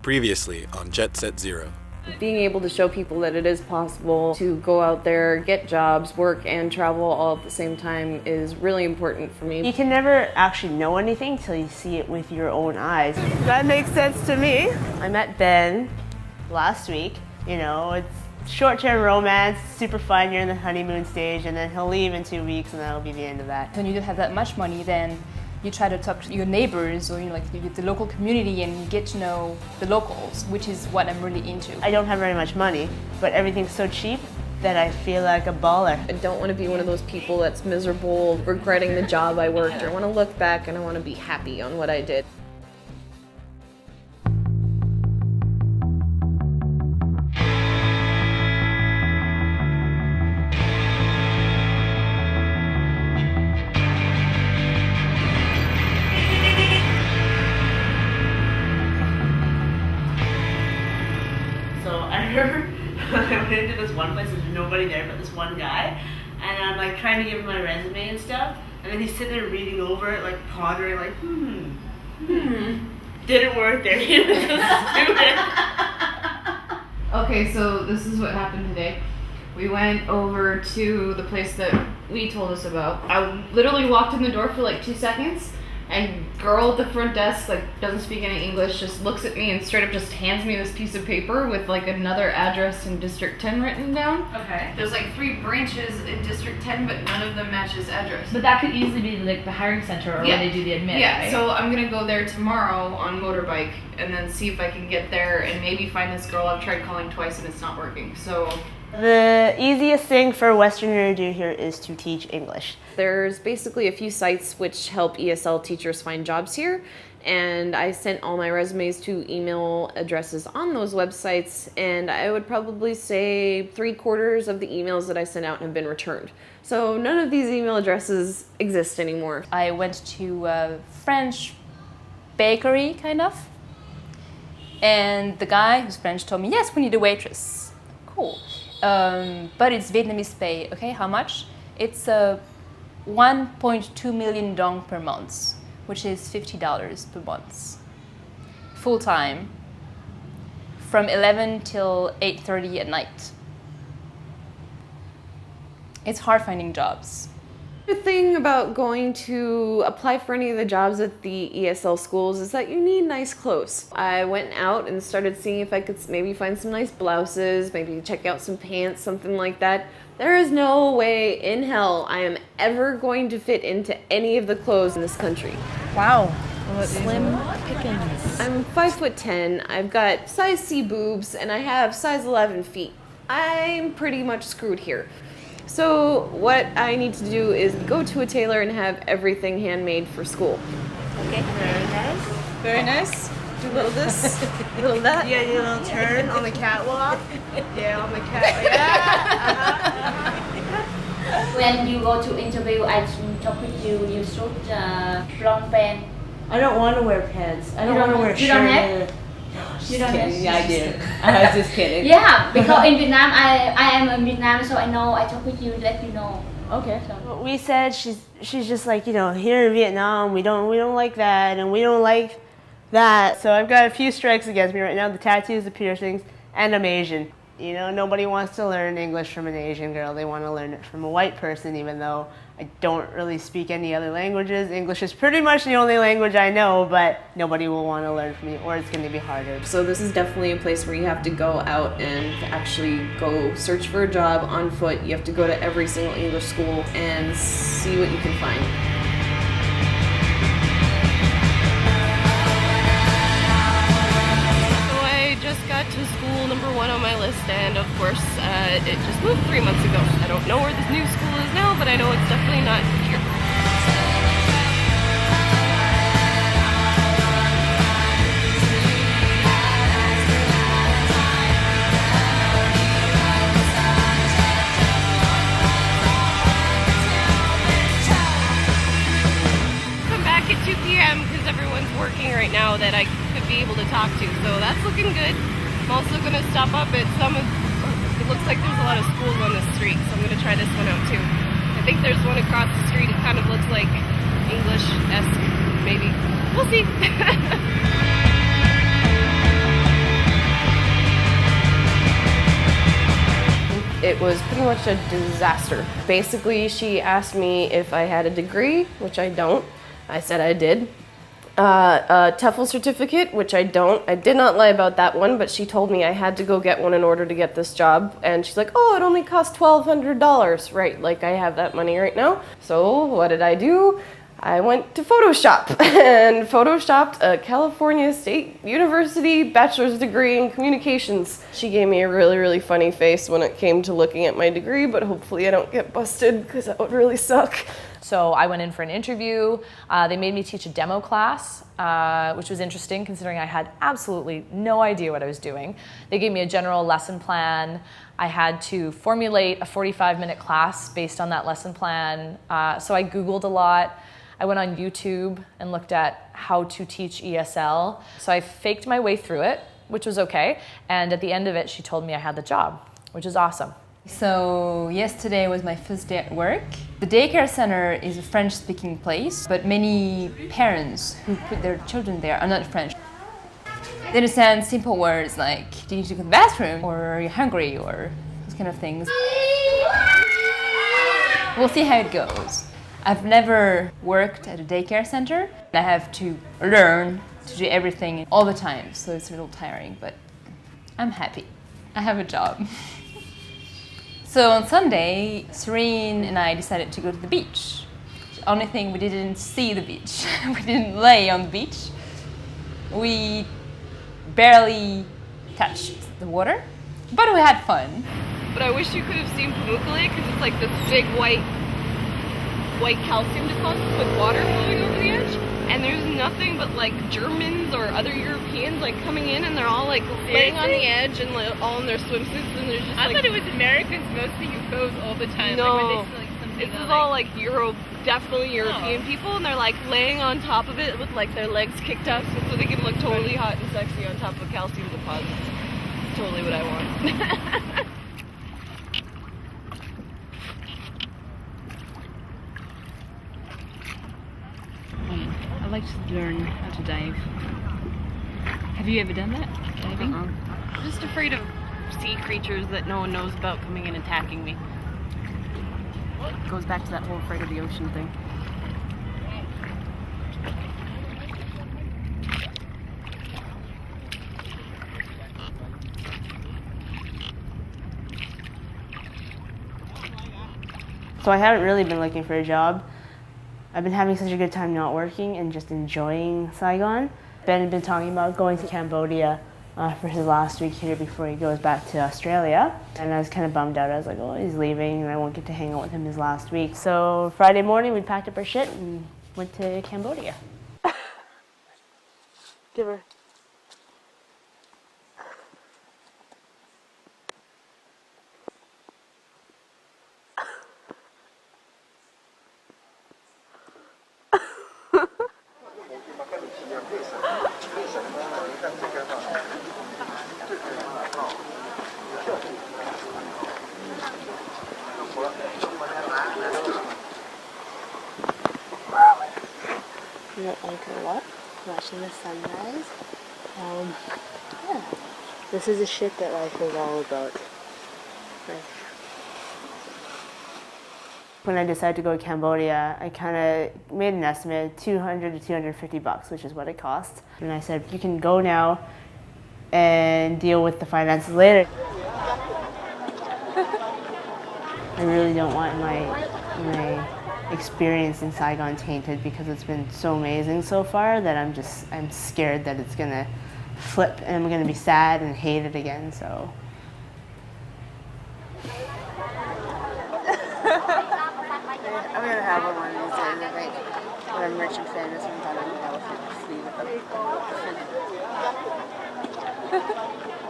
Previously on JetSetZero. Being able to show people that it is possible to go out there, get jobs, work, and travel all at the same time is really important for me. You can never actually know anything until you see it with your own eyes. That makes sense to me. I met Ben last week. You know, it's short-term romance, super fun, you're in the honeymoon stage, and then he'll leave in 2 weeks and that'll be the end of that. When you don't have that much money, then you try to talk to your neighbors or the local community and you get to know the locals, which is what I'm really into. I don't have very much money, but everything's so cheap that I feel like a baller. I don't want to be one of those people that's miserable, regretting the job I worked. I want to look back and I want to be happy on what I did. I went into this one place, there's nobody there but this one guy, and I'm like trying to give him my resume and stuff, and then he's sitting there reading over it, like pondering, like, Didn't work there, he was a student. Okay, so this is what happened today. We went over to the place that Lee told us about. I literally walked in the door for like 2 seconds, and girl at the front desk, like, doesn't speak any English, just looks at me and straight up just hands me this piece of paper with like another address in District 10 written down. Okay. There's like 3 branches in District 10, but none of them match his address. But that could easily be like the hiring center or where they do the admit, Yeah, right? so I'm gonna go there tomorrow on motorbike and then see if I can get there and maybe find this girl. I've tried calling twice and it's not working, so. The easiest thing for a Westerner to do here is to teach English. There's basically a few sites which help ESL teachers find jobs here, and I sent all my resumes to email addresses on those websites, and I would probably say 3/4 of the emails that I sent out have been returned. So none of these email addresses exist anymore. I went to a French bakery, kind of, and the guy who's French told me, yes, we need a waitress. Cool. But it's Vietnamese pay. Okay, how much? It's 1.2 million dong per month, which is $50 per month. Full time, from 11 till 8:30 at night. It's hard finding jobs. The thing about going to apply for any of the jobs at the ESL schools is that you need nice clothes. I went out and started seeing if I could maybe find some nice blouses, maybe check out some pants, something like that. There is no way in hell I am ever going to fit into any of the clothes in this country. Wow. Slim pickings. I'm 5'10", I've got size C boobs, and I have size 11 feet. I'm pretty much screwed here. So what I need to do is go to a tailor and have everything handmade for school. Okay, very nice. Very nice. Do a little this, a little that. Yeah, do a little turn on the catwalk. Yeah, on the catwalk. When you go to interview, I talk with you, you should long pants. I don't want to wear pants. I don't want to wear a shirt. You don't have? You don't have? Yeah, I do. I was just kidding. Yeah, because in Vietnam, I am in Vietnam, so I know. I talk with you, let you know. Okay. So. We said she's just like, you know, here in Vietnam, we don't like that, and we don't like that. So I've got a few strikes against me right now: the tattoos, the piercings, and I'm Asian. You know, nobody wants to learn English from an Asian girl. They want to learn it from a white person, even though I don't really speak any other languages. English is pretty much the only language I know, but nobody will want to learn from me, or it's going to be harder. So this is definitely a place where you have to go out and actually go search for a job on foot. You have to go to every single English school and see what you can find. Got to school number 1 on my list, and of course it just moved 3 months ago. I don't know where this new school is now, but I know it's definitely not here. Come back at 2 p.m. because everyone's working right now that I could be able to talk to, so that's looking good. I'm also going to stop up at it looks like there's a lot of schools on this street, so I'm going to try this one out too. I think there's one across the street, it kind of looks like English-esque, maybe. We'll see. It was pretty much a disaster. Basically, she asked me if I had a degree, which I don't. I said I did. A TOEFL certificate, which I don't. I did not lie about that one, but she told me I had to go get one in order to get this job. And she's like, oh, it only costs $1,200. Right, like I have that money right now. So what did I do? I went to Photoshop and photoshopped a California State University bachelor's degree in communications. She gave me a really, really funny face when it came to looking at my degree, but hopefully I don't get busted because that would really suck. So I went in for an interview. They made me teach a demo class, which was interesting considering I had absolutely no idea what I was doing. They gave me a general lesson plan. I had to formulate a 45-minute class based on that lesson plan. So I Googled a lot. I went on YouTube and looked at how to teach ESL. So I faked my way through it, which was okay. And at the end of it, she told me I had the job, which is awesome. So yesterday was my first day at work. The daycare center is a French-speaking place, but many parents who put their children there are not French. They understand simple words like, do you need to go to the bathroom? Or are you hungry? Or those kind of things. We'll see how it goes. I've never worked at a daycare center. I have to learn to do everything all the time, so it's a little tiring, but I'm happy. I have a job. So on Sunday, Serene and I decided to go to the beach. The only thing, we didn't see the beach. We didn't lay on the beach. We barely touched the water, but we had fun. But I wish you could have seen Pamukkale because it's like this big white calcium deposit with water flowing over the edge, and there's nothing but like Germans or other Europeans like coming in, and they're all like laying on the edge and like, all in their swimsuits, and there's just I thought it was Americans mostly who pose all the time. No, like when they see, like, something this is on, all like definitely European people, and they're like laying on top of it with like their legs kicked up so they can look totally hot and sexy on top of calcium deposits. It's totally what I want. I'd like to learn how to dive. Have you ever done that? Diving? I'm just afraid of sea creatures that no one knows about coming and attacking me. It goes back to that whole afraid of the ocean thing. So I haven't really been looking for a job. I've been having such a good time not working and just enjoying Saigon. Ben had been talking about going to Cambodia for his last week here before he goes back to Australia. And I was kind of bummed out. I was like, oh, he's leaving and I won't get to hang out with him his last week. So Friday morning we packed up our shit and went to Cambodia. Give her. We're at Angkor Wat, watching the sunrise. Yeah, this is the shit that life is all about. When I decided to go to Cambodia, I kind of made an estimate, $200 to $250, which is what it costs. And I said, you can go now and deal with the finances later. I really don't want my experience in Saigon tainted because it's been so amazing so far that I'm scared that it's gonna flip and I'm gonna be sad and hate it again, so. I'm gonna have one of these days, when I'm rich and famous and I'm gonna sleeve with them.